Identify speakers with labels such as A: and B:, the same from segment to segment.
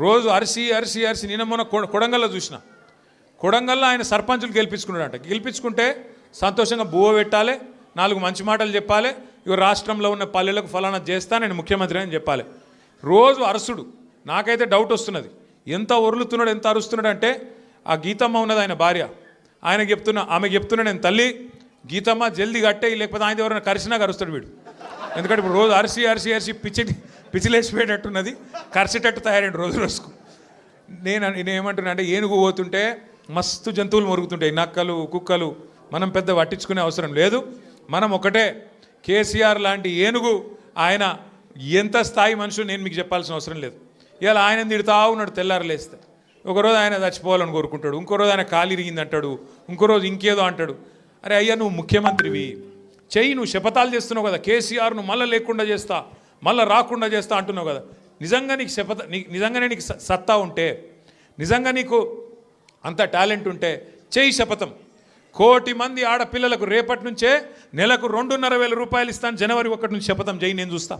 A: రోజు అరిసి అరిసి అరిసి నిన్న మొన్న కొడంగల్లో చూసిన. కొడంగల్లో ఆయన సర్పంచులు గెలిపించుకున్నాడంట. గెలిపించుకుంటే సంతోషంగా బువ్వ పెట్టాలి, 4 మంచి మాటలు చెప్పాలి, ఇవి రాష్ట్రంలో ఉన్న పల్లెలకు ఫలానా చేస్తా, నేను ముఖ్యమంత్రి అని చెప్పాలి. రోజు అరుసుడు. నాకైతే డౌట్ వస్తున్నది, ఎంత ఒరులుతున్నాడు, ఎంత అరుస్తున్నాడు అంటే ఆ గీతమ్మ ఉన్నది ఆయన భార్య, ఆమె చెప్తున్నా నేను తల్లి గీతమ్మ జల్దీ కట్టే, లేకపోతే ఆయన ఎవరైనా కరిసినా కరుస్తాడు వీడు. ఎందుకంటే ఇప్పుడు రోజు అరిసి అరిసి అరిసి పిచ్చిలేసిపోయేటట్టున్నది, కరిసేటట్టు తయారైంది రోజు రోజుకు. నేనేమంటున్నా అంటే ఏనుగు పోతుంటే మస్తు జంతువులు మొరుగుతుంటాయి, నక్కలు కుక్కలు, మనం పెద్ద పట్టించుకునే అవసరం లేదు. మనం ఒకటే, కేసీఆర్ లాంటి ఏనుగు ఆయన ఎంత స్థాయి మనుషులు నేను మీకు చెప్పాల్సిన అవసరం లేదు. ఇవాళ ఆయన తిడుతా ఉన్నాడు తెల్లారలేస్తే. ఒకరోజు ఆయన చచ్చిపోవాలని కోరుకుంటాడు, ఇంకో రోజు ఆయన కాలు ఇరిగింది అంటాడు, ఇంకో రోజు ఇంకేదో అంటాడు. అరే అయ్యా, నువ్వు ముఖ్యమంత్రివి చెయ్యి, నువ్వు శపథాలు చేస్తున్నావు కదా, కేసీఆర్ను మళ్ళీ లేకుండా చేస్తా, మళ్ళీ రాకుండా చేస్తా అంటున్నావు కదా. నిజంగా నీకు నిజంగానే నీకు సత్తా ఉంటే, నిజంగా నీకు అంత టాలెంట్ ఉంటే చెయ్యి శపథం. 1 కోటి మంది ఆడపిల్లలకు రేపటి నుంచే నెలకు 2,500 రూపాయలు ఇస్తాను, జనవరి 1 నుంచి శపథం చెయ్యి, నేను చూస్తా.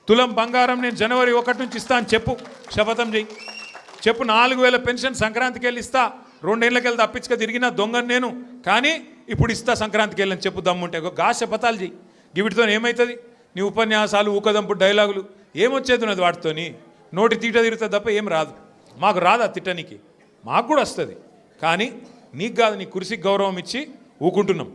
A: తులం బంగారం నేను జనవరి 1 నుంచి ఇస్తాను చెప్పు, శపథం చెయ్యి. చెప్పు 4,000 పెన్షన్ సంక్రాంతికి వెళ్ళి ఇస్తా, 2 ఏళ్ళకి తప్పించుక తిరిగినా దొంగను నేను, కానీ ఇప్పుడు ఇస్తా సంక్రాంతికి వెళ్ళని చెప్పు దమ్ముంటే. గా శపథాలు చెయ్యి. వీటితో ఏమవుతుంది? నీ ఉపన్యాసాలు, ఊకదంపు డైలాగులు ఏమొచ్చేది ఉన్నది వాటితోని? నోటి తీట తిరుగుతుంది తప్ప ఏం రాదు. మాకు రాదా తిట్టనికి? మాకు కూడా వస్తుంది, కానీ నీకు కాదు, నీ కుర్చీకి గౌరవం ఇచ్చి ఊకుంటున్నాం.